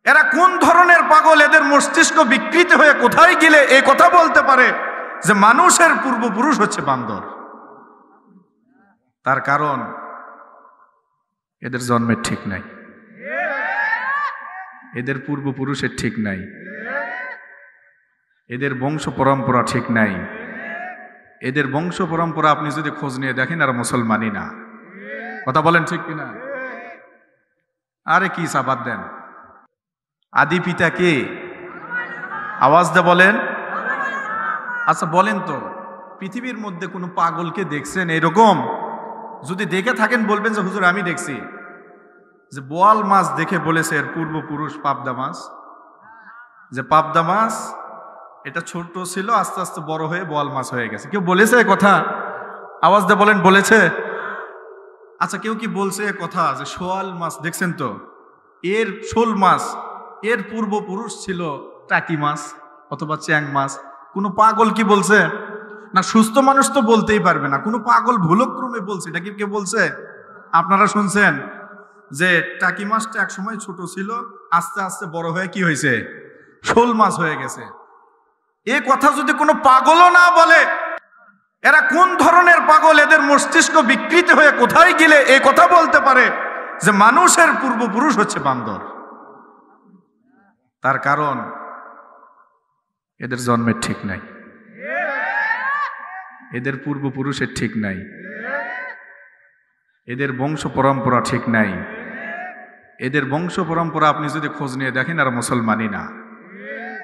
এরা কোন ধরনের পাগল? এদের মস্তিষ্ক বিকৃত হয়ে কোথায় গেলে এই কথা বলতে পারে যে মানুষের পূর্বপুরুষ হচ্ছে বান্দর? তার কারণ এদের জন্মের ঠিক নাই, এদের পূর্বপুরুষের ঠিক নাই, এদের বংশ পরম্পরা ঠিক নাই। এদের বংশ পরম্পরা আপনি যদি খোঁজ নিয়ে দেখেন আর মুসলমানই না। কথা বলেন ঠিক কিনা? আরে কি সাবাদ দেন? আদি পিতা কে? আওয়াজ দে বলেন। আচ্ছা বলেন তো, পৃথিবীর মধ্যে কোনো পাগলকে দেখছেন এরকম? যদি দেখে থাকেন বলবেন যে হুজুর আমি দেখছি, যে বোয়াল মাছ দেখে বলেছে এর পূর্বপুরুষ পাবদা মাছ, যে পাবদা মাছ এটা ছোট ছিল আস্তে আস্তে বড় হয়ে বোয়াল মাছ হয়ে গেছে। কেউ বলেছে এ কথা? আওয়াজ দিয়ে বলেন বলেছে? আচ্ছা কেউ কি বলছে এ কথা যে শোয়াল মাছ দেখছেন তো, এর শোল মাছ এর পূর্বপুরুষ ছিল টাকি মাছ অথবা চ্যাং মাছ? কোনো পাগল কি বলছে? না, সুস্থ মানুষ তো বলতেই পারবে না, কোনো পাগল ভুলক্রমে বলছে। এটা কি কে বলছে? আপনারা শুনছেন যে টাকি মাছটা এক সময় ছোট ছিল, আস্তে আস্তে বড় হয়ে কি হয়েছে? শোল মাছ হয়ে গেছে। এ কথা যদি কোনো পাগলও না বলে, এরা কোন ধরনের পাগল? এদের মস্তিষ্ক বিকৃত হয়ে কোথায় গেলে এই কথা বলতে পারে যে মানুষের পূর্বপুরুষ হচ্ছে বান্দর? তার কারণ এদের জন্মের ঠিক নাই, এদের পূর্বপুরুষের ঠিক নাই, এদের বংশ পরম্পরা ঠিক নাই। এদের বংশ পরম্পরা আপনি যদি খোঁজ নিয়ে দেখেন আর মুসলমানই না।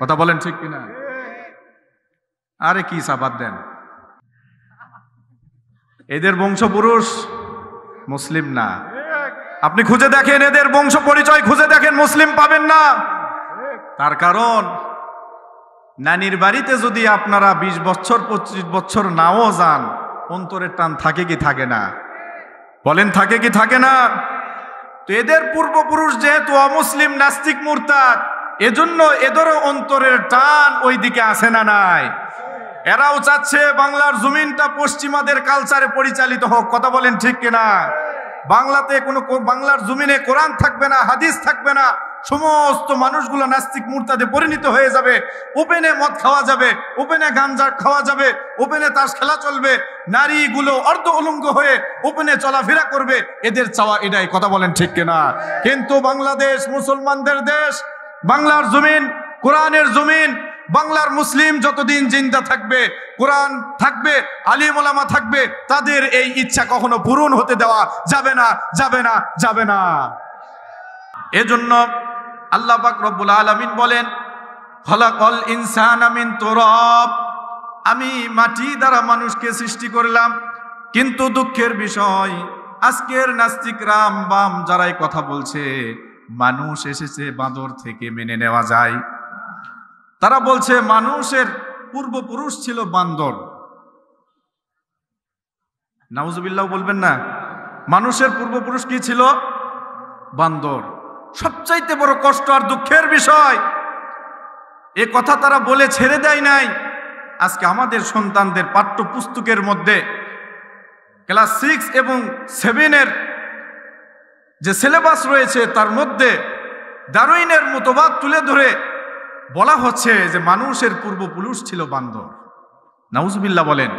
কথা বলেন ঠিক কিনা? আরে কি সাবাদ দেন? এদের বংশপুরুষ মুসলিম না। আপনি খুঁজে দেখেন, এদের বংশ পরিচয় খুঁজে দেখেন, মুসলিম পাবেন না। তার কারণ নানির বাড়িতে যদি আপনারা 20 বছর 25 বছর নাও যান, অন্তরের টান থাকে কি থাকে না? বলেন থাকে কি থাকে না? তো এদের পূর্বপুরুষ যেহেতু অমুসলিম, নাস্তিক, মুরতাদ, এজন্য এদেরও অন্তরের টান ওই দিকে আসে না নাই। এরাও চাচ্ছে বাংলার জমিনটা পশ্চিমাদের কালচারে পরিচালিত হোক। কথা বলেন ঠিক কিনা? বাংলাতে কোনো বাংলার জমিনে কোরআন থাকবে না, হাদিস থাকবে না, সমস্ত মানুষগুলো নাস্তিক মুরতাদে পরিণত হয়ে যাবে। ওপেনে মদ খাওয়া যাবে, ওপেনে গাঞ্জা খাওয়া যাবে, ওপেনে তাস খেলা চলবে, নারীগুলো অর্ধ উলঙ্গ হয়ে ওপেনে চলাফেরা করবে। এদের চাওয়া এটাই। কথা বলেন ঠিক কিনা? কিন্তু বাংলাদেশ মুসলমানদের দেশ, বাংলার জমিন কোরআনের জমিন। বাংলার মুসলিম যতদিন জিন্দা থাকবে, কোরআন থাকবে, আলিম ওলামা থাকবে, তাদের এই ইচ্ছা কখনো পূরণ হতে দেওয়া যাবে না, যাবে না, যাবে না। এজন্য আল্লাহ পাক রব্বুল আলামিন বলেন, খলাকাল ইনসানা মিন তুরাব, আমি মাটি দ্বারা মানুষকে সৃষ্টি করলাম। কিন্তু দুঃখের বিষয়, আজকের নাস্তিক রাম বাম যারাই কথা বলছে মানুষ এসেছে বাঁদর থেকে, মেনে নেওয়া যায়? তারা বলছে মানুষের পূর্বপুরুষ ছিল বান্দর। নাউজুবিল্লাহ বলবেন না? মানুষের পূর্বপুরুষ কি ছিল? বান্দর। সবচাইতে বড় কষ্ট আর দুঃখের বিষয়, এ কথা তারা বলে ছেড়ে দেয় নাই। আজকে আমাদের সন্তানদের পাঠ্যপুস্তকের মধ্যে ক্লাস 6 এবং 7-এর যে সিলেবাস রয়েছে তার মধ্যে ডারউইনের মতবাদ তুলে ধরে বলা হচ্ছে যে মানুষের পূর্বপুরুষ ছিল বান্দর। নাউজুবিল্লাহ বলেন।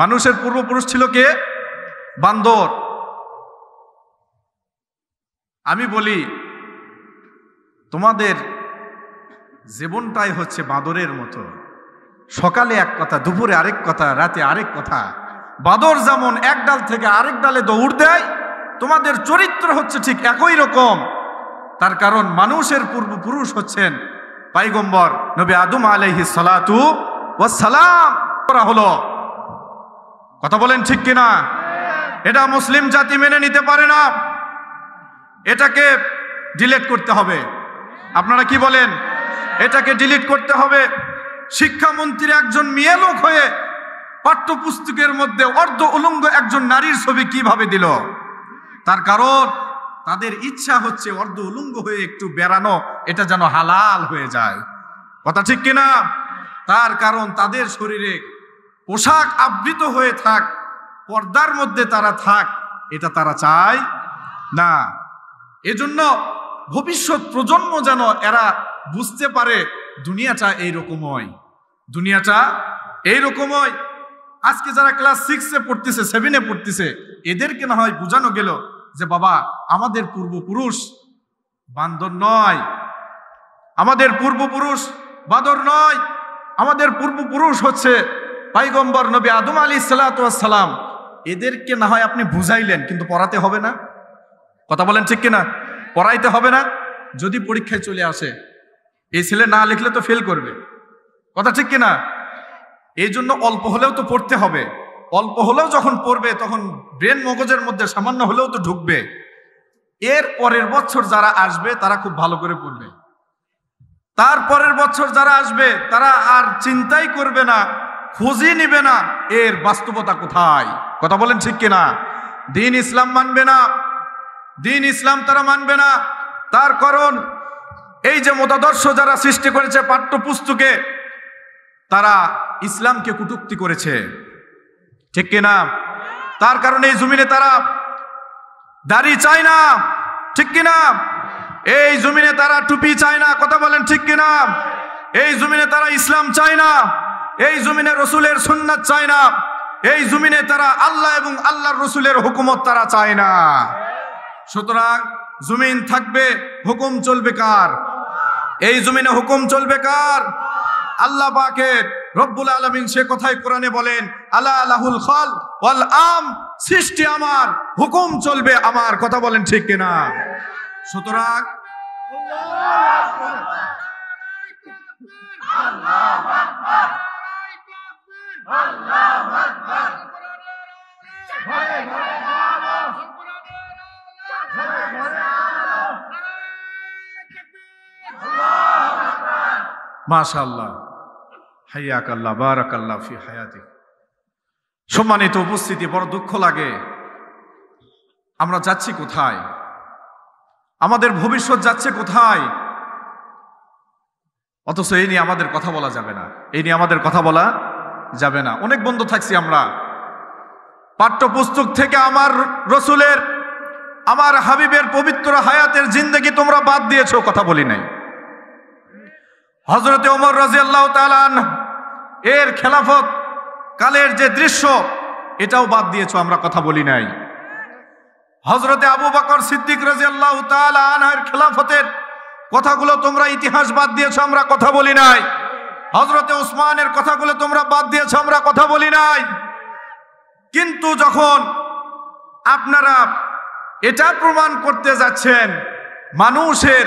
মানুষের পূর্বপুরুষ ছিল কে? বান্দর। আমি বলি, তোমাদের জীবনটাই হচ্ছে বাঁদরের মতো। সকালে এক কথা, দুপুরে আরেক কথা, রাতে আরেক কথা। বাঁদর যেমন এক ডাল থেকে আরেক ডালে দৌড় দেয়, তোমাদের চরিত্র হচ্ছে ঠিক একই রকম। তার কারণ মানুষের পূর্বপুরুষ হচ্ছেন পয়গম্বর নবী আদম আলাইহিস সালাতু ওয়াস সালাম করা হলো। কথা বলেন ঠিক কিনা? এটা মুসলিম জাতি মেনে নিতে পারে না। এটাকে ডিলিট করতে হবে। আপনারা কি বলেন? এটাকে ডিলিট করতে হবে। শিক্ষামন্ত্রী একজন মেয়ে লোক হয়ে পাঠ্যপুস্তকের মধ্যে অর্ধ উলঙ্গ একজন নারীর ছবি কিভাবে দিল? তার কারণ তাদের ইচ্ছা হচ্ছে অর্ধ উলঙ্গ হয়ে একটু বেড়ানো, এটা যেন হালাল হয়ে যায়। কথা ঠিক কিনা? তার কারণ তাদের শরীরে পোশাক আবৃত হয়ে থাক, পর্দার মধ্যে তারা থাক, এটা তারা চায় না। এজন্য ভবিষ্যৎ প্রজন্ম যেন এরা বুঝতে পারে দুনিয়াটা এইরকমই, দুনিয়াটা এইরকমই। আজকে যারা ক্লাস 6-এ পড়তেছে, 7-এ পড়তেছে, এদেরকে না হয় বোঝানো গেল যে বাবা আমাদের পূর্বপুরুষ বান্দর নয়, আমাদের পূর্বপুরুষ বাদর নয়, আমাদের পূর্বপুরুষ হচ্ছে পয়গম্বর নবী আদম আলাইহিস সালাতু ওয়াস সালাম। এদেরকে না হয় আপনি বুঝাইলেন, কিন্তু পড়াতে হবে না। কথা বলেন ঠিক কিনা? পড়াইতে হবে না। যদি পরীক্ষায় চলে আসে এই ছেলে না লিখলে তো ফেল করবে, কথা ঠিক কিনা? এই জন্য অল্প হলেও তো পড়তে হবে। অল্প হলেও যখন পড়বে তখন ব্রেন মগজের মধ্যে সামান্য হলেও তো ঢুকবে। এর পরের বছর যারা আসবে তারা খুব ভালো করে পড়বে, তারপরের বছর যারা আসবে তারা আর চিন্তাই করবে না, খোঁজই নিবে না এর বাস্তবতা কোথায়। কথা বলেন ঠিক কিনা? দিন ইসলাম মানবে না, দিন ইসলাম তারা মানবে না। তার কারণ এই যে মতাদর্শ যারা সৃষ্টি করেছে পাঠ্যপুস্তকে, তারা ইসলামকে কটূক্তি করেছে, ঠিক কিনা? তার কারণে এই জমিনে তারা দাড়ি চায় না, ঠিক কিনা? এই জমিনে তারা টুপি চায় না, কথা বলেন ঠিক কিনা? এই জমিনে তারা ইসলাম চায় না, এই জমিনে রসুলের সুন্নাত চায় না, এই জমিনে তারা আল্লাহ এবং আল্লাহর রসুলের হুকুমত তারা চায় না। সুতরাং জমিন থাকবে, হুকুম চলবে কার? এই জমিনে হুকুম চলবে কার? আল্লাহ পাকের। রব্বুল আলামিন সে কথাই কোরআনে বলেন, আলা লাহুল খাল ওয়াল আম, সৃষ্টি আমার, হুকুম চলবে আমার। কথা বলেন ঠিক কিনা? সুতরাং মাশাআল্লাহ, হাইয়াকাল্লাহ, বারাকাল্লাহ ফি হায়াতিক। সম্মানিত উপস্থিতি, বড় দুঃখ লাগে আমরা যাচ্ছি কোথায়, আমাদের ভবিষ্যৎ যাচ্ছে কোথায়, অথচ এই নিয়ে আমাদের কথা বলা যাবে না, এই নিয়ে আমাদের কথা বলা যাবে না। অনেক বন্ধ থাকছি আমরা। পাঠ্যপুস্তক থেকে আমার রসুলের, আমার হাবিবের পবিত্র হায়াতের জিন্দেগি তোমরা বাদ দিয়েছো, কথা বলি নাই। হযরতে ওমর রাদিয়াল্লাহু তাআলা আনহু এর খেলাফত কালের যে দৃশ্য, এটাও বাদ দিয়েছো, আমরা কথা বলি নাই। হযরতে আবু বকর সিদ্দিক রাদিয়াল্লাহু তাআলা আনহুর খেলাফতের কথাগুলো তোমরা ইতিহাস বাদ দিয়েছো, আমরা কথা বলি নাই। হযরতে উসমানের কথাগুলো তোমরা বাদ দিয়েছো, আমরা কথা বলি নাই। কিন্তু যখন আপনারা এটা প্রমাণ করতে যাচ্ছেন মানুষের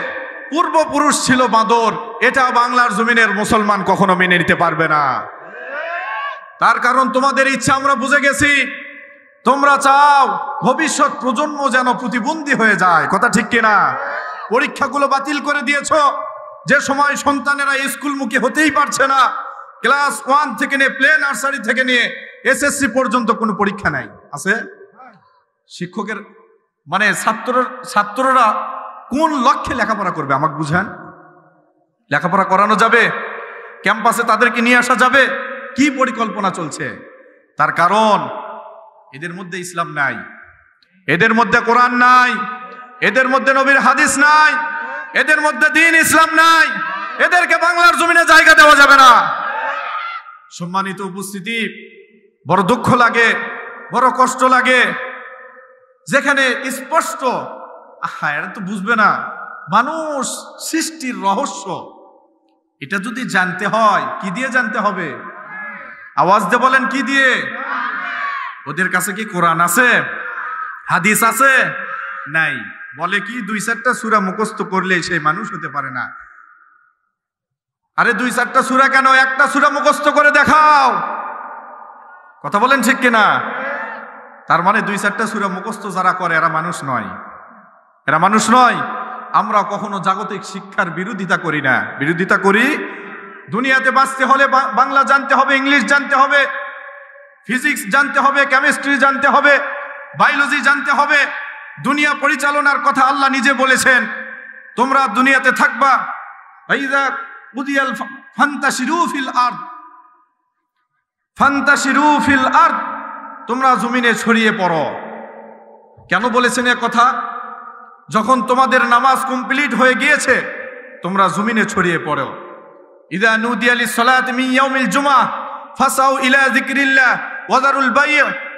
পূর্বপুরুষ ছিল বাঁদর, এটা বাংলার জমিনের মুসলমান কখনো মেনে নিতে পারবে না। তার কারণ তোমাদের ইচ্ছা আমরা বুঝে গেছি, তোমরা চাও ভবিষ্যৎ প্রজন্ম যেন প্রতিবন্ধী হয়ে যায়, কথা ঠিক কিনা? পরীক্ষাগুলো বাতিল করে দিয়েছো, যে সময় সন্তানেরা স্কুলমুখী হতেই পারছে না। ক্লাস 1 থেকে নিয়ে প্লে নার্সারি থেকে নিয়ে এসএসসি পর্যন্ত কোনো পরীক্ষা নাই। আছে শিক্ষকের মানে ছাত্ররা কোন লক্ষ্যে লেখাপড়া করবে আমাকে বুঝান? লেখাপড়া করানো যাবে? ক্যাম্পাসে তাদেরকে নিয়ে আসা যাবে? কি পরিকল্পনা চলছে? তার কারণ এদের মধ্যে ইসলাম নাই, এদের মধ্যে কোরআন নাই, এদের মধ্যে নবীর হাদিস নাই, এদের মধ্যে দ্বীন ইসলাম নাই। এদেরকে বাংলার জমিনে জায়গা দেওয়া যাবে না। সম্মানিত উপস্থিতি, বড় দুঃখ লাগে, বড় কষ্ট লাগে, যেখানে স্পষ্ট এরা তো বুঝবে না মানুষ সৃষ্টির রহস্য। এটা যদি জানতে হয় কি দিয়ে জানতে হবে? আওয়াজ দিয়ে বলেন, কি দিয়ে? ওদের কাছে কি কোরআন আছে, হাদিস আছে? নাই। বলে কি 2-4টা সূরা মুখস্থ করলে সেই মানুষ হতে পারে না। আরে 2-4টা সূরা কেন, একটা সূরা মুখস্থ করে দেখাও। কথা বলেন ঠিক কিনা? তার মানে 2-4টা সূরা মুখস্থ যারা করে এরা মানুষ নয়, এরা মানুষ নয়। আমরা কখনো জাগতিক শিক্ষার বিরোধিতা করি না, বিরোধিতা করি। দুনিয়াতে বাঁচতে হলে বাংলা জানতে হবে, ইংলিশ জানতে হবে, ফিজিক্স জানতে হবে, কেমিস্ট্রি জানতে হবে, বায়োলজি জানতে হবে। দুনিয়া পরিচালনার কথা আল্লাহ নিজে বলেছেন, তোমরা দুনিয়াতে থাকবা, ফাইযা কুদিয়াল ফান্তাশিরু ফিল আরদ, ফান্তাশিরু ফিল আরদ, তোমরা জমিনে ছড়িয়ে পড়ো। কেন বলেছেন এ কথা? যখন তোমাদের নামাজ কমপ্লিট হয়ে গিয়েছে তোমরা জমিনে ছড়িয়ে পড়ো। ইদা নুদিয়া লিস-সালাতি মিন ইয়াউমিল জুমআহ ফাসাউ ইলা যিকরিল্লাহ ওয়া যারুল বাই'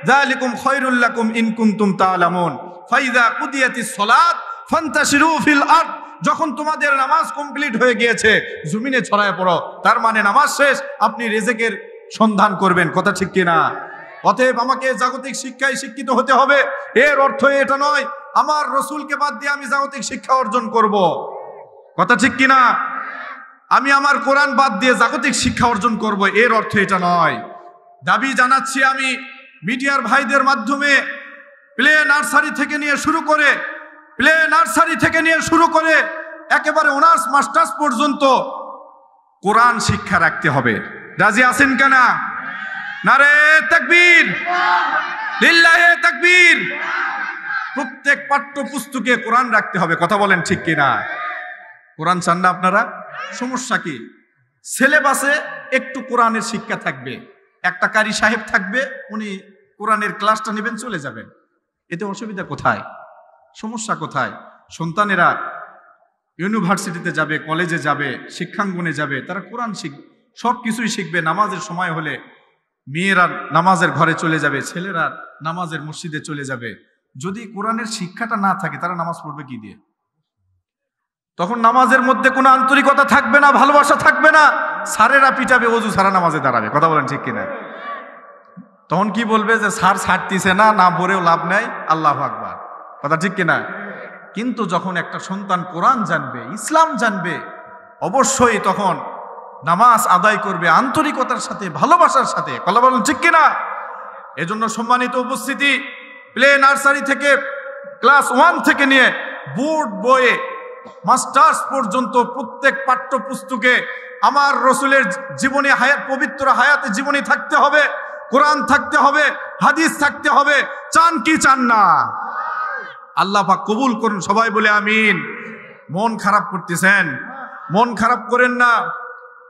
যালিকুম খায়রুল লাকুম ইন কুনতুম তা'লামুন ফাইযা কুদিয়াতিস-সালাত ফান্তাশিরু ফিল আরদ। যখন তোমাদের নামাজ কমপ্লিট হয়ে গিয়েছে জমিনে ছড়ায় পড়ো, তার মানে নামাজ শেষ, আপনি রিজিকের সন্ধান করবেন। কথা ঠিক কিনা? অতএব আমাকে জাগতিক শিক্ষায় শিক্ষিত হতে হবে, এর অর্থ এটা নয় আমার রসুলকে বাদ দিয়ে আমি জাগতিক শিক্ষা অর্জন করব। কথা ঠিক কিনা? আমি আমার কোরআন বাদ দিয়ে জাগতিক শিক্ষা অর্জন করব, এর অর্থ এটা নয়। দাবি জানাচ্ছি আমি মিডিয়ার ভাইদের মাধ্যমে প্লে নার্সারি থেকে নিয়ে শুরু করে একেবারে অনার্স মাস্টার্স পর্যন্ত কোরআন শিক্ষা রাখতে হবে। রাজি আছেন কেনা? নারে তাকবীর, লিল্লাহে তাকবীর। প্রত্যেক পাঠ্য পুস্তকে কোরআন রাখতে হবে। কথা বলেন ঠিক কিনা? কোরআন চান না আপনারা? সমস্যা কি? সিলেবাসে একটু কোরআনের শিক্ষা থাকবে, একটা কারি সাহেব থাকবে, উনি কোরআনের ক্লাসটা নেবেন, চলে যাবেন। এতে অসুবিধা কোথায়? সমস্যা কোথায়? সন্তানেরা ইউনিভার্সিটিতে যাবে, কলেজে যাবে, শিক্ষাঙ্গনে যাবে, তারা কোরআন সব কিছুই শিখবে। নামাজের সময় হলে মেয়েরা নামাজের ঘরে চলে যাবে, ছেলেরা নামাজের মসজিদে চলে যাবে। যদি কোরআনের শিক্ষাটা না থাকে তারা নামাজ পড়বে কি দিয়ে? তখন নামাজের মধ্যে কোনো আন্তরিকতা থাকবে না, ভালোবাসা থাকবে না। স্যারেরা পিটাবে, অজু সারা নামাজে দাঁড়াবে। কথা বলেন ঠিক কিনা? তখন কি বলবে যে স্যার ছাড়তিছে না, না পড়েও লাভ নাই, আল্লাহু আকবার। কথা ঠিক কিনা? কিন্তু যখন একটা সন্তান কোরআন জানবে, ইসলাম জানবে, অবশ্যই তখন নামাজ আদায় করবে আন্তরিকতার সাথে, ভালোবাসার সাথে। কথা বলেন ঠিক কিনা? এজন্য সম্মানিত উপস্থিতি, প্লে নার্সারি থেকে ক্লাস 1 থেকে নিয়ে বোর্ড বইয়ে মাস্টার্স পর্যন্ত প্রত্যেক পাঠ্য পুস্তকে আমার রসুলের জীবনী, পবিত্র হায়াতে জীবনী থাকতে হবে, কোরআন থাকতে হবে, হাদিস থাকতে হবে। চান কি চান না? আল্লাহ পাক কবুল করুন। সবাই বলে আমিন। মন খারাপ করতেছেন, মন খারাপ করেন না,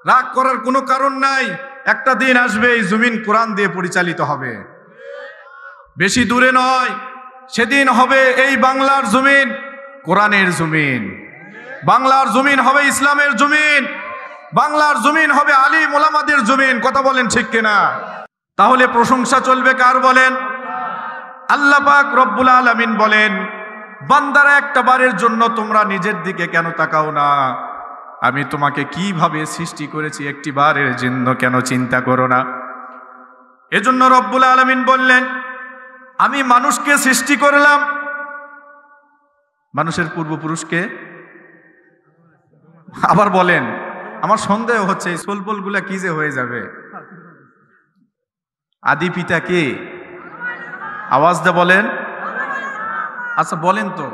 রাগ করার কোনো কারণ নাই। একটা দিন আসবে এই জমিন কোরআন দিয়ে পরিচালিত হবে, বেশি দূরে নয়। সেদিন হবে এই বাংলার জমিন কোরআনের জমিন, বাংলার জমিন হবে ইসলামের জমিন, বাংলার জমিন হবে আলিম ওলামাদের জমিন। কথা বলেন ঠিক কিনা? তাহলে প্রশংসা চলবে কার বলেন? আল্লাহ পাক রব্বুল আলামিন বলেন, বান্দারা একটা বারের জন্য তোমরা নিজের দিকে কেন তাকাও না? আমি তোমাকে কিভাবে সৃষ্টি করেছি একটি বারের জন্য কেন চিন্তা করো না? এজন্য রব্বুল আলামিন বললেন, আমি মানুষকে সৃষ্টি করলাম। মানুষের পূর্বপুরুষকে আবার বলেন, আমার সন্দেহ হচ্ছে এই সোলপোলগুলা কি যে হয়ে যাবে। আদি পিতা কে? আওয়াজ দে বলেন। আচ্ছা বলেন তো,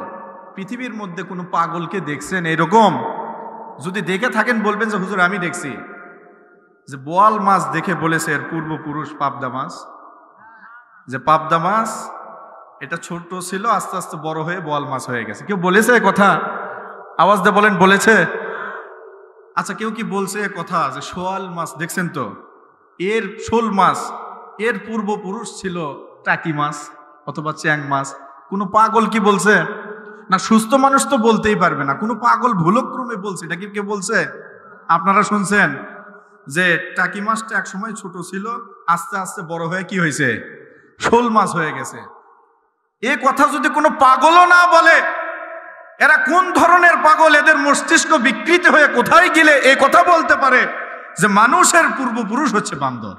পৃথিবীর মধ্যে কোনো পাগলকে দেখছেন এরকম? যদি দেখে থাকেন বলবেন যে হুজুর আমি দেখছি। যে বোয়াল মাছ দেখে বলেছে এর পূর্বপুরুষ পাবদা মাছ, যে পাবদা মাছ এটা ছোট ছিল, আস্তে আস্তে বড় হয়ে বোয়াল মাছ হয়ে গেছে। কেউ বলেছে এ কথা? আওয়াজ দে বলেন, বলেছে? আচ্ছা কেউ কি বলছে এ কথা যে শোয়াল মাছ দেখছেন তো, এর শোল মাছ এর পূর্বপুরুষ ছিল টাকি মাছ অথবা চ্যাং মাছ? কোনো পাগল কি বলছে? না, সুস্থ মানুষ তো বলতেই পারবে না, কোনো পাগল ভুলক্রমে বলছে। এটা কি কে বলছে? আপনারা শুনছেন যে টাকি মাছটা এক সময় ছোট ছিল, আস্তে আস্তে বড় হয়ে কি হয়েছে? শোল মাছ হয়ে গেছে। এ কথা যদি কোনো পাগলও না বলে, এরা কোন ধরনের পাগল? এদের মস্তিষ্ক বিকৃত হয়ে কোথায় গেলে এই কথা বলতে পারে যে মানুষের পূর্বপুরুষ হচ্ছে বান্দর?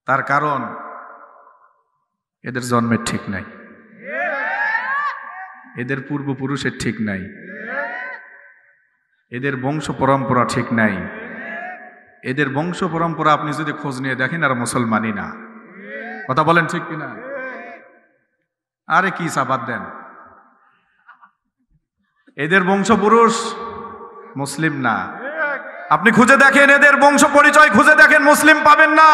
তার কারণ এদের জন্মের ঠিক নাই, এদের পূর্বপুরুষের ঠিক নাই, এদের বংশ পরম্পরা ঠিক নাই। এদের বংশ পরম্পরা আপনি যদি খোঁজ নিয়ে দেখেন আর মুসলমানই না। কথা বলেন ঠিক কিনা? আরে কি সাবাদ দেন, এদের বংশপুরুষ মুসলিম না। আপনি খুঁজে দেখেন, এদের বংশ পরিচয় খুঁজে দেখেন, মুসলিম পাবেন না।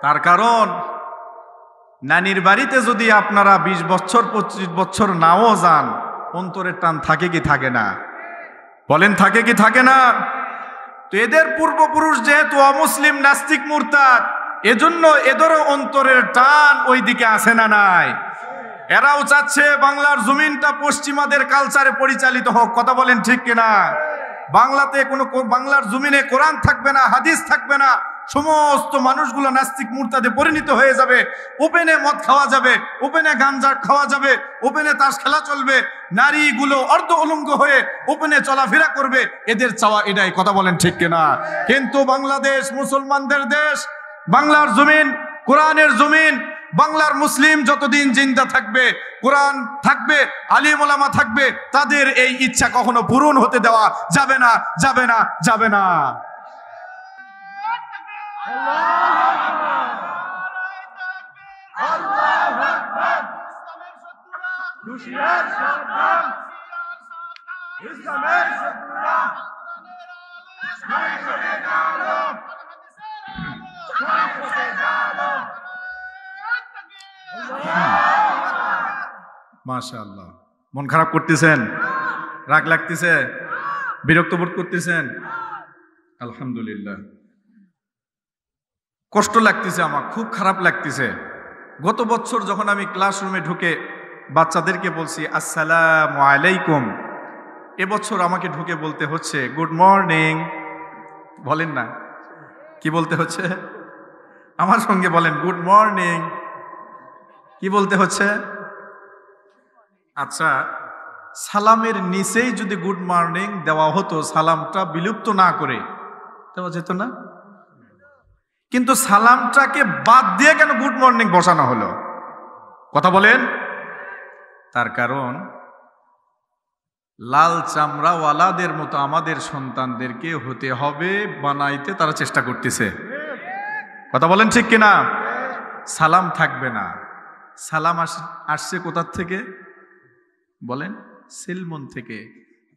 তার কারণ নানির বাড়িতে যদি আপনারা 20 বছর 25 বছর নাও যান, অন্তরের টান থাকে কি থাকে না? বলেন থাকে কি থাকে না? তো এদের পূর্বপুরুষ যেহেতু অমুসলিম, নাস্তিক, মুরতাদ, এজন্য এদেরও অন্তরের টান ওই দিকে আসে না নাই? এরাও চাচ্ছে বাংলার জমিনটা পশ্চিমাদের কালচারে পরিচালিত হোক। কথা বলেন ঠিক কিনা? বাংলাতে বাংলার জমিনে কোরআন থাকবে না, হাদিস থাকবে না, সমস্ত মানুষগুলো নাস্তিক মুরতাদে পরিণত হয়ে যাবে। ওপেনে মদ খাওয়া যাবে, ওপেনে গাঞ্জা খাওয়া যাবে, ওপেনে তাস খেলা চলবে, নারীগুলো অর্ধ উলঙ্গ হয়ে ওপেনে চলাফেরা করবে। এদের চাওয়া এটাই। কথা বলেন ঠিক কিনা? কিন্তু বাংলাদেশ মুসলমানদের দেশ, বাংলার জমিন কোরআনের জমিন। বাংলার মুসলিম যতদিন জিন্দা থাকবে, কোরআন থাকবে, আলিম ওলামা থাকবে, তাদের এই ইচ্ছা কখনো পূরণ হতে দেওয়া যাবে না, যাবে না, যাবে না। মাশাআল্লাহ। মন খারাপ করতেছেন? রাগ লাগতেছে? বিরক্ত বোধ করতেছেন? আলহামদুলিল্লাহ। কষ্ট লাগতেছে, আমার খুব খারাপ লাগতেছে। গত বছর যখন আমি ক্লাসরুমে ঢুকে বাচ্চাদেরকে বলছি আসসালামু আলাইকুম, এবছর আমাকে ঢুকে বলতে হচ্ছে গুড মর্নিং। বলেন না, কি বলতে হচ্ছে? আমার সঙ্গে বলেন গুড মর্নিং। কি বলতে হচ্ছে? আচ্ছা, সালামের নিচেই যদি গুড মর্নিং দেওয়া হতো, সালামটা বিলুপ্ত না করে দেওয়া যেত না? কিন্তু সালামটাকে বাদ দিয়ে কেন গুড মর্নিং বসানো হলো? কথা বলেন। তার কারণ লাল চামড়াওয়ালাদের মতো আমাদের সন্তানদেরকে হতে হবে, বানাইতে তারা চেষ্টা করতেছে। কথা বলেন ঠিক কিনা? সালাম থাকবে না। সালাম আসছে কোথার থেকে? বলেন। সিলমন থেকে।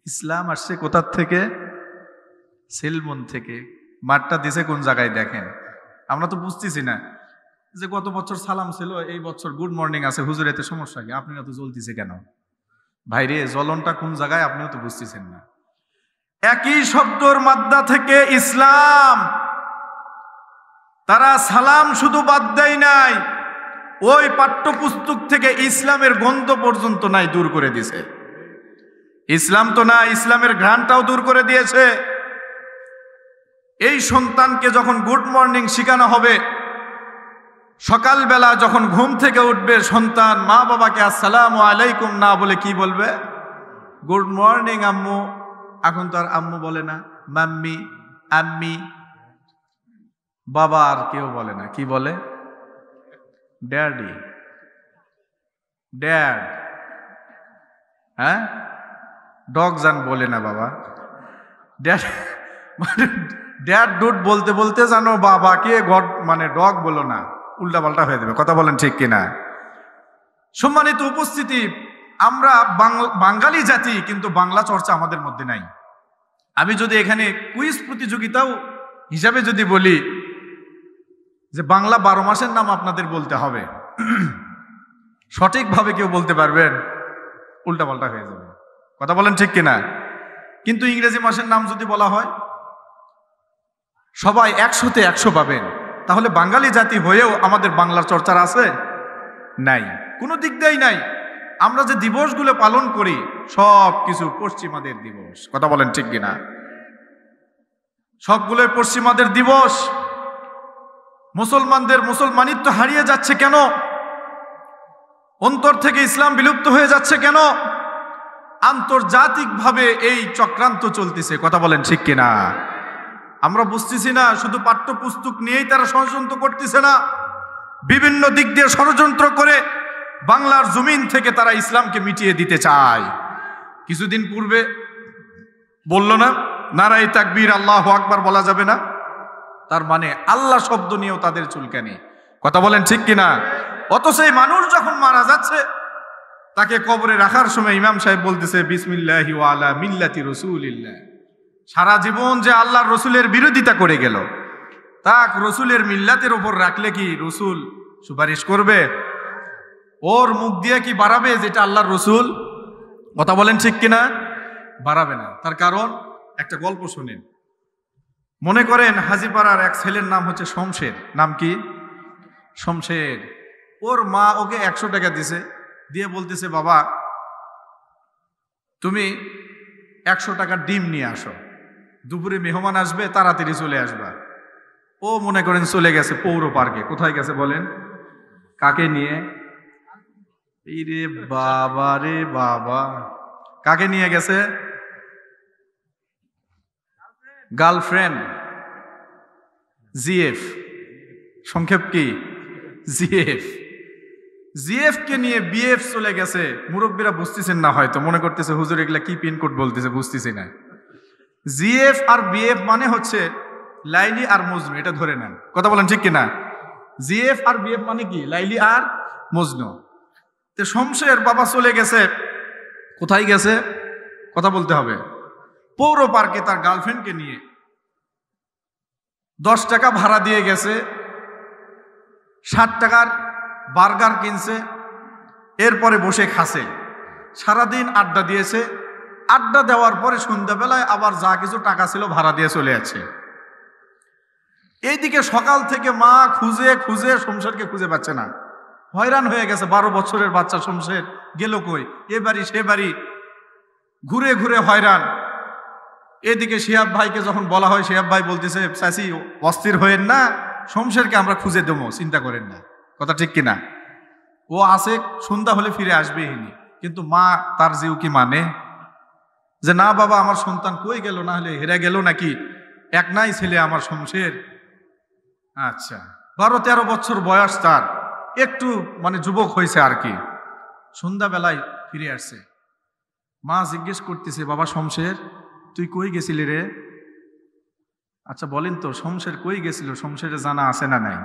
ইসলাম আসছে কোথার থেকে? সিলমন থেকে। মাঠটা দিছে কোন জায়গায় দেখেন? আমরা তো বুঝতেছি না যে গত বছর সালাম ছিল, এই বছর গুড মর্নিং আছে। হুজুর এতে সমস্যা কি? আপনি তো জ্বলতেছে কেন? ভাইরে, জ্বলনটা কোন জায়গায় আপনিও তো বুঝতেছেন না। একই শব্দর মাদ্দা থেকে ইসলাম। তারা সালাম শুধু বাদ দেয় নাই, ওই পাঠ্যপুস্তক থেকে ইসলামের গন্ধ পর্যন্ত নাই, দূর করে দিয়েছে। ইসলাম তো না, ইসলামের ঘ্রাণটাও দূর করে দিয়েছে। এই সন্তানকে যখন গুড মর্নিং শেখানো হবে, সকালবেলা যখন ঘুম থেকে উঠবে সন্তান, মা বাবাকে আসসালামু আলাইকুম না বলে কি বলবে? গুড মর্নিং আম্মু। এখন তো আর আম্মু বলে না, মাম্মি, আম্মি। বাবা আর কেউ বলে না, কি বলে? Daddy, dad. হ্যাঁ, ডগ জান বলে না বাবা। ড্যাড মানে ড্যাড ডুড বলতে বলতে জানো বাবাকে গড মানে ডগ বলো না, উল্টা পাল্টা হয়ে যাবে। কথা বলেন ঠিক কিনা? সম্মানিত উপস্থিতি, আমরা বাঙালি জাতি, কিন্তু বাংলা চর্চা আমাদের মধ্যে নাই। আমি যদি এখানে কুইজ প্রতিযোগিতাও হিসাবে যদি বলি যে বাংলা 12 মাসের নাম আপনাদের বলতে হবে, সঠিকভাবে কেউ বলতে পারবেন? উল্টা পাল্টা হয়ে যাবে। কথা বলেন ঠিক কিনা? কিন্তু ইংরেজি মাসের নাম যদি বলা হয়, সবাই 100তে 100 পাবেন। তাহলে বাঙালি জাতি হয়েও আমাদের বাংলার চর্চার আছে? নাই, কোনো দিক দিয়েই নাই। আমরা যে দিবসগুলো পালন করি সব কিছু পশ্চিমাদের দিবস। কথা বলেন ঠিক কিনা? সবগুলোই পশ্চিমাদের দিবস। মুসলমানদের মুসলমানিত্ব হারিয়ে যাচ্ছে কেন? অন্তর থেকে ইসলাম বিলুপ্ত হয়ে যাচ্ছে কেন? আন্তর্জাতিকভাবে এই চক্রান্ত চলতেছে। কথা বলেন ঠিক কিনা? আমরা বুঝতেছি না। শুধু পাঠ্যপুস্তক নিয়েই তারা ষড়যন্ত্র করতেছে না, বিভিন্ন দিক দিয়ে ষড়যন্ত্র করে বাংলার জমিন থেকে তারা ইসলামকে মিটিয়ে দিতে চায়। কিছুদিন পূর্বে বলল না, নারায়ে তাকবীর, আল্লাহু আকবার বলা যাবে না। তার মানে আল্লাহ শব্দ নিয়েও তাদের চুলকানি। কথা বলেন ঠিক কিনা? অথচ এই মানুষ যখন মারা যাচ্ছে, তাকে কবরে রাখার সময় ইমাম সাহেব বলতেছে বিসমিল্লাহি ওয়া আলা মিল্লাতি রাসূলিল্লাহ। সারা জীবন যে আল্লাহর রসুলের বিরোধিতা করে গেল, তাক রসুলের মিল্লাতের ওপর রাখলে কি রসুল সুপারিশ করবে? ওর মুখ দিয়ে কি বাড়াবে যেটা আল্লাহর রসুল? কথা বলেন ঠিক কিনা? বাড়াবে না। তার কারণ একটা গল্প শোনেন। মনে করেন হাজিপাড়ার এক ছেলের নাম হচ্ছে শমশের। নাম কি? শমশের। ওর মা ওকে 100 টাকা দিছে, দিয়ে বলতেছে, বাবা তুমি 100 টাকার ডিম নিয়ে আসো, দুপুরে মেহমান আসবে, তাড়াতাড়ি চলে আসবা। ও মনে করেন চলে গেছে পৌর পার্কে। কোথায় গেছে বলেন? কাকে নিয়ে? এই রে বাবা রে বাবা, কাকে নিয়ে গেছে? গার্লফ্রেন্ড, জিএফ, সংক্ষেপ কি? জিএফ। জিএফ কে নিয়ে বিএফ চলে গেছে। মুরব্বীরা বুঝতেছেন না, হয়তো মনে করতেছে হুজুর এগুলা কি পিনকোড বলতেছে, বুঝতেছি না। জিএফ আর বিএফ মানে হচ্ছে লাইলি আর মজনু, এটা ধরে নেন। কথা বলেন ঠিক কিনা? জিএফ আর বিএফ মানে কি? লাইলি আর মজনু। তো শমশের বাবা চলে গেছে, কোথায় গেছে? কথা বলতে হবে। পৌর পার্কে তার গার্লফ্রেন্ডকে নিয়ে 10 টাকা ভাড়া দিয়ে গেছে, 60 টাকার বার্গার কিনছে, এরপরে বসে খাসে, সারাদিন আড্ডা দিয়েছে। আড্ডা দেওয়ার পরে সন্ধ্যাবেলায় আবার যা কিছু টাকা ছিল ভাড়া দিয়ে চলে যাচ্ছে। এইদিকে সকাল থেকে মা খুঁজে খুঁজে শমশেরকে খুঁজে পাচ্ছে না, হয়রান হয়ে গেছে। 12 বছরের বাচ্চা শমশের গেল কই? এ বাড়ি সে বাড়ি ঘুরে ঘুরে হয়রান। এদিকে শিহাব ভাইকে যখন বলা হয়, শিহাব ভাই বলতেছে, চাচি অস্থির হয়েন না, শমশেরকে আমরা খুঁজে দেবো, চিন্তা করেন না। কথা ঠিক কিনা? ও আসে, সন্ধ্যা হলে ফিরে আসবে হিনি। কিন্তু মা তার জিউ কি মানে যে না বাবা আমার সন্তান কই গেল, না হলে হেরে গেল নাকি? এক নাই ছেলে আমার শমশের। আচ্ছা, 12-13 বছর বয়স তার, একটু মানে যুবক হয়েছে আর কি। সন্ধ্যাবেলায় ফিরে আসছে। মা জিজ্ঞেস করতেছে, বাবা শমশের তুই কই গেছিলি রে? আচ্ছা বলেন তো, শমশের কই গেছিল? শমশেরের জানা আছে না নাই?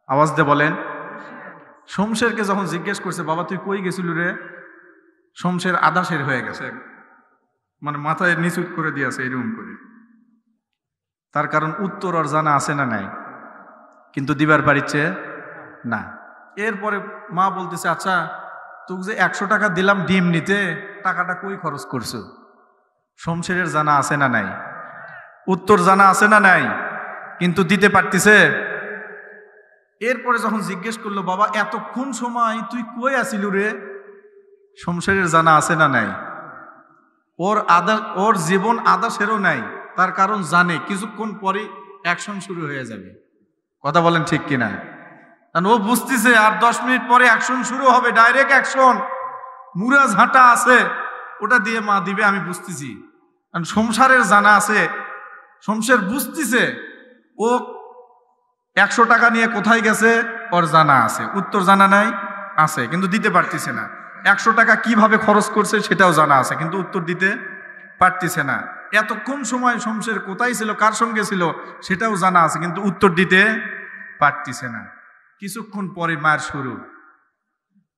আওয়াজ দিয়ে বলেন। শমশেরকে যখন জিজ্ঞেস করছে, বাবা তুই কই গেছিল রে? শমশের আদাসের হয়ে গেছে, মানে মাথায় নিচু করে দিয়েছে এরকম করে। তার কারণ উত্তর আর জানা আছে না নাই, কিন্তু দিবার পারিচ্ছে না। এরপরে মা বলতেছে, আচ্ছা তোকে যে 100 টাকা দিলাম ডিম নিতে, টাকাটা কই খরচ করছো? শমশেরের জানা আছে না নাই? উত্তর জানা আছে না নাই, কিন্তু দিতে পারতেছে। এরপরে যখন জিজ্ঞেস করলো, বাবা এতক্ষণ সময় তুই কই আসিল রে? শমশেরের জানা আছে না নাই? ওর জীবন আদাসেরও নাই, তার কারণ জানে কিছুক্ষণ পরে অ্যাকশন শুরু হয়ে যাবে। কথা বলেন ঠিক কিনা? কারণ ও বুঝতেছে আর 10 মিনিট পরে অ্যাকশন শুরু হবে, ডাইরেক্ট অ্যাকশন। মুরা ঝাঁটা আছে, ওটা দিয়ে মা দিবে, আমি বুঝতেছি। কারণ সংসারের জানা আছে, শমশের বুঝতেছে ও 100 টাকা নিয়ে কোথায় গেছে ওর জানা আছে, উত্তর জানা নাই আছে, কিন্তু দিতে পারতেছে না। 100 টাকা কিভাবে খরচ করছে সেটাও জানা আছে, কিন্তু উত্তর দিতে পারতেছে না। এতক্ষণ সময় শমশের কোথায় ছিল, কার সঙ্গে ছিল সেটাও জানা আছে, কিন্তু উত্তর দিতে পারতেছে না। কিছুক্ষণ পরে মার শুরু।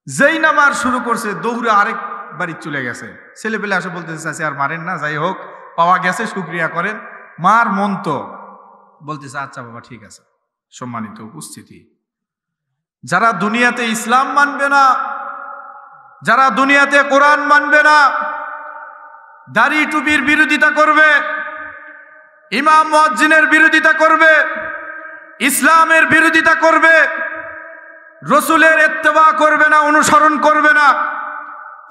যেই না মার শুরু করছে, দৌড়ে আরেক বাড়ি চলে গেছে। ছেলেপেলে আসে বলতেছে, চাচি আর মারেন না, যাই হোক পাওয়া গেছে, শুকরিয়া করেন। মার মন তো বলতেছে, আচ্ছা বাবা ঠিক আছে। সম্মানিত উপস্থিতি, যারা দুনিয়াতে ইসলাম মানবে না, যারা দুনিয়াতে কোরআন মানবে না, দাড়ি টুপির বিরোধিতা করবে, ইমাম মুয়াজ্জিনের বিরোধিতা করবে, ইসলামের বিরোধিতা করবে, রসুলের ইত্তেবা করবে না, অনুসরণ করবে না,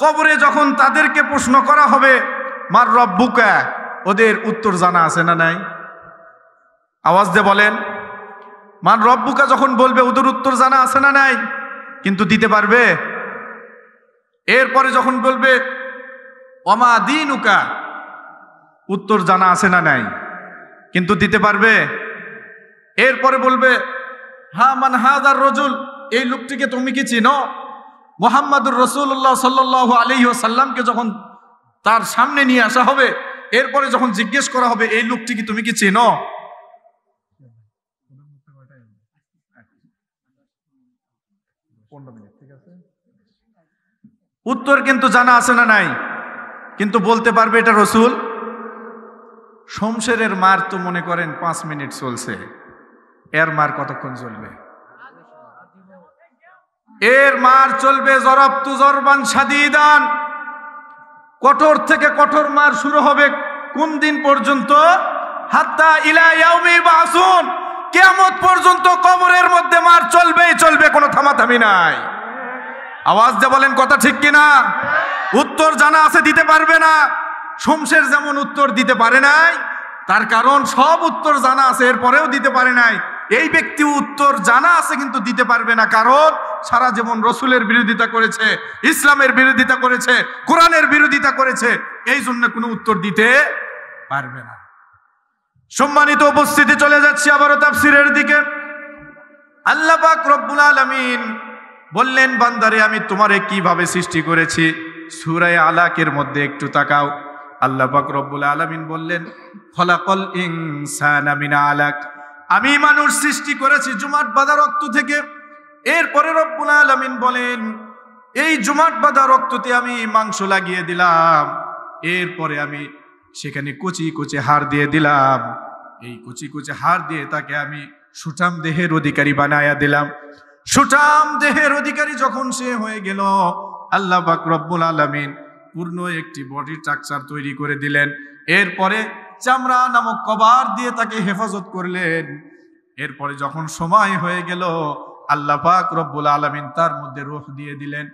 কবরে যখন তাদেরকে প্রশ্ন করা হবে মার রব্বুকা, ওদের উত্তর জানা আছে না নাই? আওয়াজ দিয়ে বলেন। মান রব্বুকা যখন বলবে, ওদের উত্তর জানা আছে না নাই? কিন্তু দিতে পারবে। এরপরে যখন বলবে ওমা দীনুকা, উত্তর জানা আছে না নাই? কিন্তু দিতে পারবে। এরপরে বলবে হা মান হাযার রাজুল, এই লোকটিকে তুমি কি চিনো? মুহাম্মাদুর রাসূলুল্লাহ সাল্লাল্লাহু আলাইহি ওয়াসাল্লামকে যখন তার সামনে নিয়ে আসা হবে, এরপরে যখন জিজ্ঞেস করা হবে এই লোকটিকে তুমি কি চিনো? উত্তর কিন্তু জানা আছে না নাই? কিন্তু বলতে পারবে এটা রসুল। শমশেরের মার তো মনে করেন 5 মিনিট চলছে, এর মার কতক্ষণ চলবে? এর মার চলবে জরাবতু জরবান শাদীদান, কঠোর থেকে কঠোর মার শুরু হবে। কোন দিন পর্যন্ত? হাত্তা ইলা ইয়াউমি বাসুন, কিয়ামত পর্যন্ত কবরের মধ্যে মার চলবেই চলবে, কোনো থামাথামি নাই। আওয়াজ দিয়ে বলেন কথা ঠিক কিনা? উত্তর জানা আছে, দিতে পারবে না। শমশের যেমন উত্তর দিতে পারে নাই, তার কারণ সব উত্তর জানা আছে এরপরেও দিতে পারে নাই। এই ব্যক্তি উত্তর জানা আছে কিন্তু দিতে পারবে না, কারণ সারা জীবন রসুলের বিরোধিতা করেছে, ইসলামের বিরোধিতা করেছে, কোরআনের বিরোধিতা করেছে, এই জন্য কোনো উত্তর দিতে পারবে না। সম্মানিত উপস্থিতি, চলে যাচ্ছি আবারও তাফসীরের দিকে। আল্লাহ পাক রব্বুল আলামিন বললেন, বান্দারে আমি তোমারে কিভাবে সৃষ্টি করেছি। সূরা আলাকের মধ্যে একটু তাকাও। আল্লাহ পাক রব্বুল আলামিন বললেন, খলাকল ইনসানা মিন আলাক, আমি মানুষ সৃষ্টি করেছি জুমাট বাঁধা রক্ত থেকে। এরপরে রব্বুল আলামিন বলেন, এই জুমাট বাঁধা রক্ততে আমি মাংস লাগিয়ে দিলাম, এরপরে আমি সেখানে কুচি কুচি হাড় দিয়ে দিলাম, এই কুচি কুচি হাড় দিয়ে তাকে আমি সুঠাম দেহের অধিকারী বানায়া দিলাম। সুঠাম দেহের অধিকারী যখন সে হয়ে গেল, আল্লাহ পাক রব্বুল আলামিন পূর্ণ একটি বডি স্ট্রাকচার তৈরি করে দিলেন। এরপরে চামড়া নামক কভার দিয়ে তাকে হেফাজত করলেন। এরপরে যখন সময় হয়ে গেল, আল্লাহ পাক রব্বুল আলামিন তার মধ্যে রূহ দিয়ে দিলেন,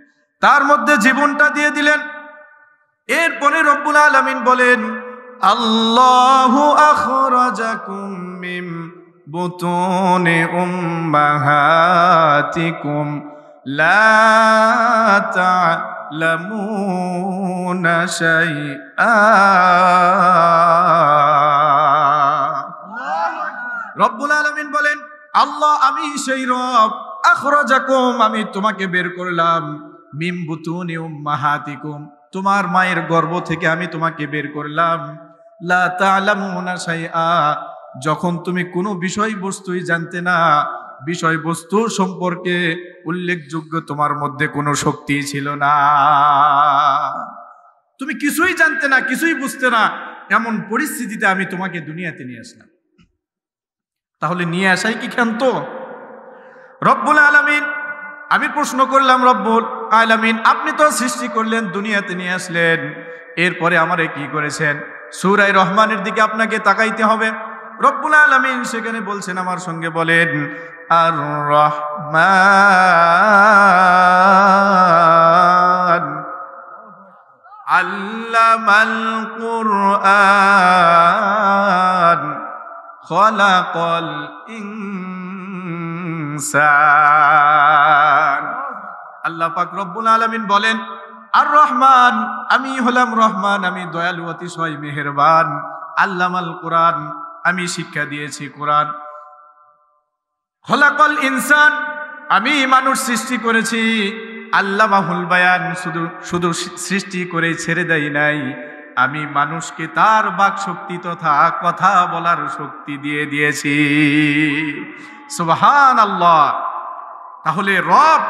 তার মধ্যে জীবনটা দিয়ে দিলেন। এরপরে রব্বুল আলামিন বলেন, আল্লাহু আখরাজাকুম মিন বুতুনি উম্মাহাতিকুম লা তা'লামুনা শাইআ। রব্বুল আলামিন বলেন, আল্লাহ আমি সেই রব, আখরাজাকুম আমি তোমাকে বের করলাম, মিন বুতুনি উম্মাহাতিকুম তোমার মায়ের গর্ভ থেকে আমি তোমাকে বের করলাম, লা তা'লামুনা শাইআ যখন তুমি কোনো বিষয়বস্তুই জানতে না, বিষয়বস্তু সম্পর্কে উল্লেখযোগ্য তোমার মধ্যে কোনো শক্তি ছিল না, তুমি কিছুই জানতে না, কিছুই বুঝতে না, এমন পরিস্থিতিতে আমি তোমাকে দুনিয়াতে নিয়ে আসলাম। তাহলে নিয়ে আসাই কি ক্ষান্ত? রব্বুল আলামিন, আমি প্রশ্ন করলাম, রব্বুল আলামিন আপনি তো সৃষ্টি করলেন, দুনিয়াতে নিয়ে আসলেন, এরপরে আমারে কি করেছেন? সূরা রহমানের দিকে আপনাকে তাকাইতে হবে। রব্বুল আলামিন সেখানে বলছেন, আমার সঙ্গে বলেন, আর রহমান আল্লামাল কুরআন খলাকাল ইনসান। আল্লাহ পাক রব্বুল আলামিন বলেন, আর রহমান আমি হলাম রহমান, আমি দয়ালু, অতিশয় মেহেরবান। আল্লামাল কুরআন আমি শিক্ষা দিয়েছি কোরআন। খলাকাল ইনসান আমি মানুষ সৃষ্টি করেছি। আল্লামাহুল বায়ান শুধু সৃষ্টি করে ছেড়ে দেই নাই, আমি মানুষকে তার বাক শক্তি তথা কথা বলার শক্তি দিয়ে দিয়েছি। সুবহানাল্লাহ। তাহলে রব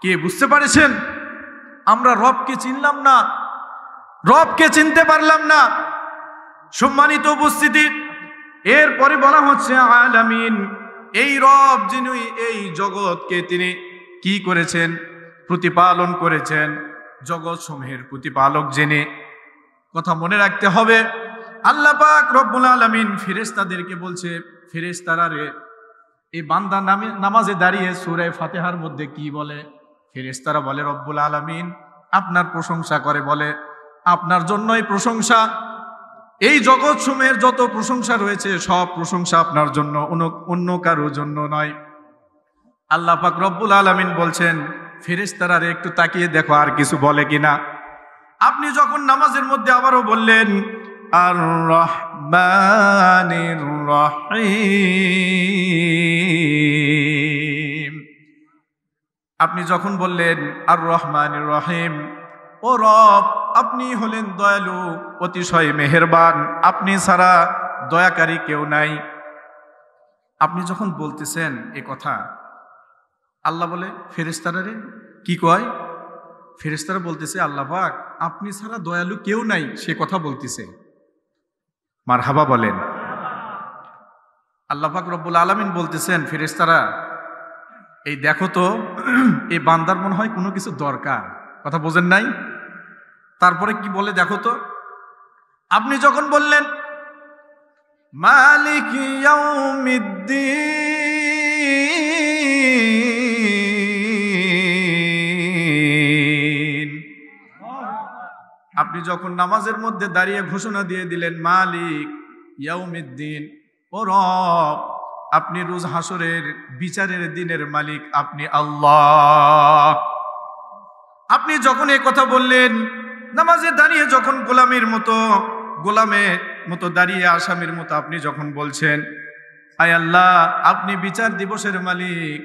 কে বুঝতে পারেছেন? আমরা রবকে চিনলাম না, রবকে চিনতে পারলাম না। সম্মানিত উপস্থিতি, এরপরে বলা হচ্ছে আলামিন, এই রব যিনি এই জগৎকে তিনি কি করেছেন? প্রতিপালন করেছেন। জগৎ সমূহের প্রতিপালক যিনি, কথা মনে রাখতে হবে। আল্লাহ পাক রব্বুল আলামিন ফেরেশতাদেরকে বলছে, ফেরেশতারা রে, এই বান্দা নামাজে দাঁড়িয়ে সূরা ফাতিহার মধ্যে কি বলে? ফেরেশতারা বলে, রব্বুল আলামিন আপনার প্রশংসা করে, বলে আপনার জন্যই প্রশংসা। এই জগৎ সমূহের যত প্রশংসা রয়েছে সব প্রশংসা আপনার জন্য, অন্য কারোর জন্য নয়। আল্লাহ পাক রব্বুল আলামিন বলছেন, ফেরেশতারা রে একটু তাকিয়ে দেখো আর কিছু বলে কিনা। আপনি যখন নামাজের মধ্যে আবারও বললেন আর রহমানির রহিম, আপনি যখন বললেন আর রহমানির রহিম, ও রব আপনি হলেন দয়ালু, অতিশয় মেহেরবান, আপনি ছাড়া দয়াকারী কেউ নাই। আপনি যখন বলতেছেন এ কথা, আল্লাহ বলে ফেরেশতারা রে কি কয়? ফেরেশতারা বলতেছে, আল্লাহ পাক আপনি ছাড়া দয়ালু কেউ নাই, সে কথা বলতেছে। মারহাবা বলেন। আল্লাহ পাক রব্বুল আলামিন বলতেছেন, ফেরেশতারা এই দেখো তো, এই বান্দার মনে হয় কোনো কিছু দরকার, কথা বোঝেন নাই? তারপরে কি বলে দেখো তো, আপনি যখন বললেন মালিক ইয়াউমিদ্দিন আপনি যখন নামাজের মধ্যে দাঁড়িয়ে ঘোষণা দিয়ে দিলেন মালিক ইয়াউমিদ্দিন, ও রব, আপনি রোজ হাসরের বিচারের দিনের মালিক, আপনি আল্লাহ। আপনি যখন এই কথা বললেন, নামাজে দাঁড়িয়ে যখন গোলামের মতো দাঁড়িয়ে আসামির মতো আপনি যখন বলছেন, আয় আল্লাহ আপনি বিচার দিবসের মালিক,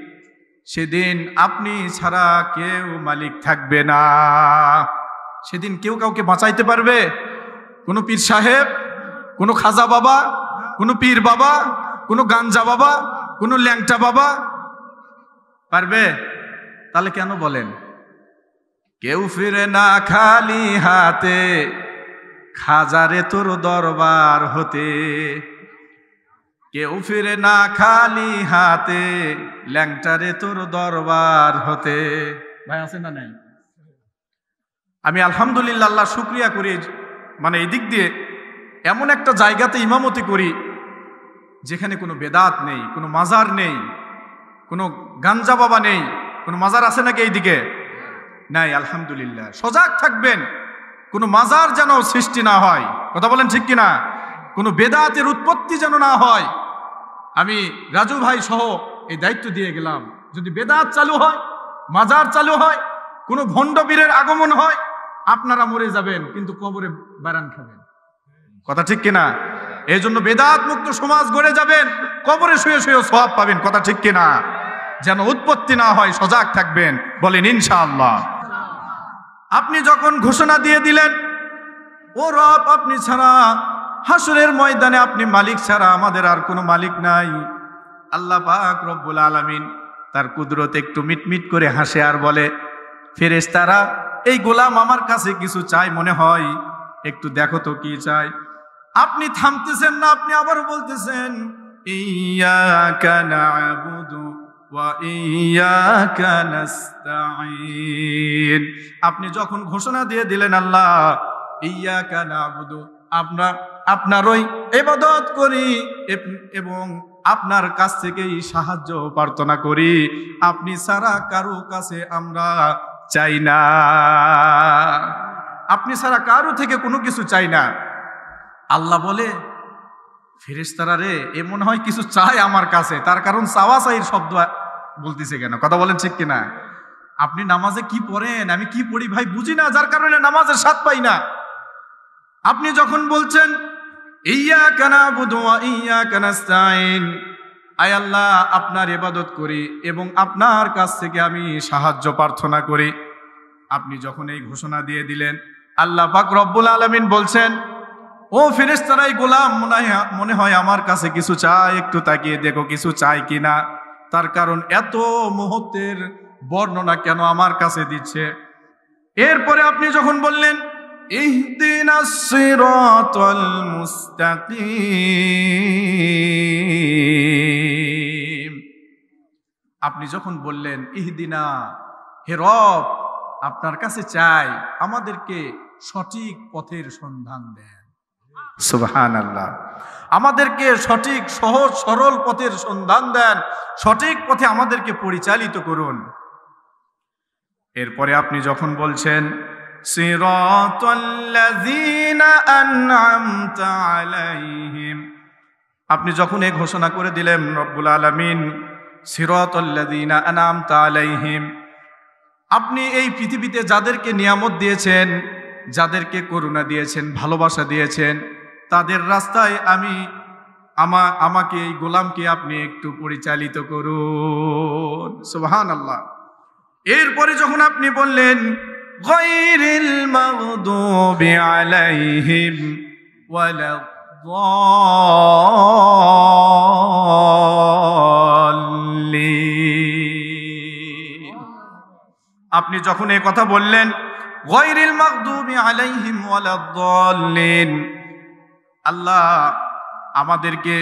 সেদিন আপনি ছাড়া কেউ মালিক থাকবে না। সেদিন কেউ কাউকে বাঁচাইতে পারবে? কোনো পীর সাহেব, কোনো খাজা বাবা, কোনো পীর বাবা, কোনো গাঞ্জা বাবা, কোনো ল্যাংটা বাবা পারবে? তাহলে কেন বলেন কেউ ফিরে না খালি হাতে, খাজারে তোর দরবার হতে? কেউ ফিরে না খালি হাতে, ল্যাংটারে তোর দরবার হতে। ভাই আছে না নাই? আমি আলহামদুলিল্লাহ আল্লাহ শুকরিয়া করি, মানে এই দিক দিয়ে এমন একটা জায়গাতে ইমামতি করি যেখানে কোনো বেদাত নেই, কোনো মাজার নেই, কোনো গাঞ্জা বাবা নেই। কোনো মাজার আছে নাকি এইদিকে? নাই। আলহামদুলিল্লাহ। সজাগ থাকবেন, কোনো মাজার যেন সৃষ্টি না হয়। কথা বলেন ঠিক কিনা? কোনো বেদাতের উৎপত্তি যেন না হয়। আমি রাজু ভাই সহ এই দায়িত্ব দিয়ে গেলাম, যদি বেদাত চালু হয়, মাজার চালু হয়, কোনো ভণ্ড পীরের আগমন হয়, আপনারা মরে যাবেন কিন্তু কবরে বারান খাবেন। কথা ঠিক কিনা? এই জন্য বেদাত মুক্ত সমাজ গড়ে যাবেন, কবরে শুয়ে শুয়ে সওয়াব পাবেন। কথা ঠিক কিনা? যেন উৎপত্তি না হয়, সজাগ থাকবেন। বলেন ইনশাআল্লাহ। আপনি যখন ঘোষণা দিয়ে দিলেন, ও রব আপনি ছাড়া হাসরের ময়দানে আপনি মালিক ছাড়া আমাদের আর কোনো মালিক নাই। আল্লাহ পাক রব্বুল আলামিন তার কুদরতে একটু মিটমিট করে হাসে আর বলে, ফেরেশতারা এই গোলাম আমার কাছে কিছু চায় মনে হয়, একটু দেখো তো কি চায়। আপনি থামতেছেন না, আপনি আবার বলতেছেন ইয়াকা না'বুদু ওয়া ইয়াকা নাস্তাঈন। আপনি যখন ঘোষণা দিয়ে দিলেন আল্লাহ ইয়াকা না'বুদু, আমরা আপনারই ইবাদত করি এবং আপনার কাছ থেকেই সাহায্য প্রার্থনা করি, আপনি ছাড়া কারো কাছে আমরা চাই না, আপনি ছাড়া কারো থেকে কোনো কিছু চাই না। আল্লাহ বলে, ফেরেশতারা রে, এ মনে হয় কিছু চায় আমার কাছে, তার কারণ চাওয়া চাইর শব্দ বলতেছে কেন? কথা বলেন ঠিক কিনা? আপনি নামাজে কি পড়েন, আমি কি পড়ি ভাই বুঝি না, যার কারণে নামাজের স্বাদ পাই না। আপনি যখন বলছেন ইয়াকা না'বুদু ওয়া ইয়াকা নাস্তাঈন, আয় আল্লাহ আপনার ইবাদত করি এবং আপনার কাছ থেকে আমি সাহায্য প্রার্থনা করি, আপনি যখন এই ঘোষণা দিয়ে দিলেন, আল্লাহ পাক রব্বুল আলামিন বলছেন, ও ফেরেশতারা এই গোলাম মনে হয় আমার কাছে কিছু চায়, একটু তাকিয়ে দেখো কিছু চায় কিনা। তার কারণ এত মুহূর্তের বর্ণনা কেন আমার কাছে দিচ্ছে। এরপরে আপনি যখন বললেন ইহদিনাস সিরাতাল মুস্তাকিম, আপনি যখন বললেন ইহদিনা, হে রব আপনার কাছে চাই আমাদেরকে সঠিক পথের সন্ধান দেন। সুবহানাল্লাহ। আমাদেরকে সঠিক সহজ সরল পথের সন্ধান দেন, সঠিক পথে আমাদেরকে পরিচালিত করুন। এরপরে আপনি যখন বলছেন সিরাতাল্লাযীনা আন'আমতা আলাইহিম, আপনি যখন এই ঘোষণা করে দিলেন রব্বুল আলামিন সিরাতাল্লাযীনা আন'আমতা আলাইহিম, আপনি এই পৃথিবীতে যাদেরকে নিয়ামত দিয়েছেন, যাদেরকে করুণা দিয়েছেন, ভালোবাসা দিয়েছেন, তাদের রাস্তায় আমাকে এই গোলামকে আপনি একটু পরিচালিত করুন। সুবহানাল্লাহ। এরপরে যখন আপনি বললেন গায়রিল মাগদুবি আলাইহিম ওয়ালাদ-দাল্লিন, আপনি যখন এই কথা বললেন গায়রিল মাগদুবি আলাইহিম ওয়ালাদ-দাল্লিন, আল্লাহ আমাদেরকে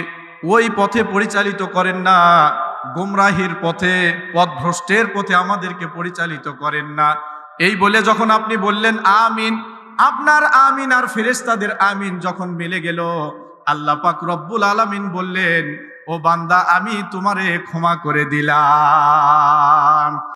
ওই পথে পরিচালিত করেন না, গোমরাহির পথে, পথভ্রষ্টের পথে আমাদেরকে পরিচালিত করেন না। এই বলে যখন আপনি বললেন আমিন, আপনার আমিন আর ফেরেশতাদের আমিন যখন মিলে গেল, আল্লাহ পাক রব্বুল আলামিন বললেন, ও বান্দা আমি তোমারে ক্ষমা করে দিলাম।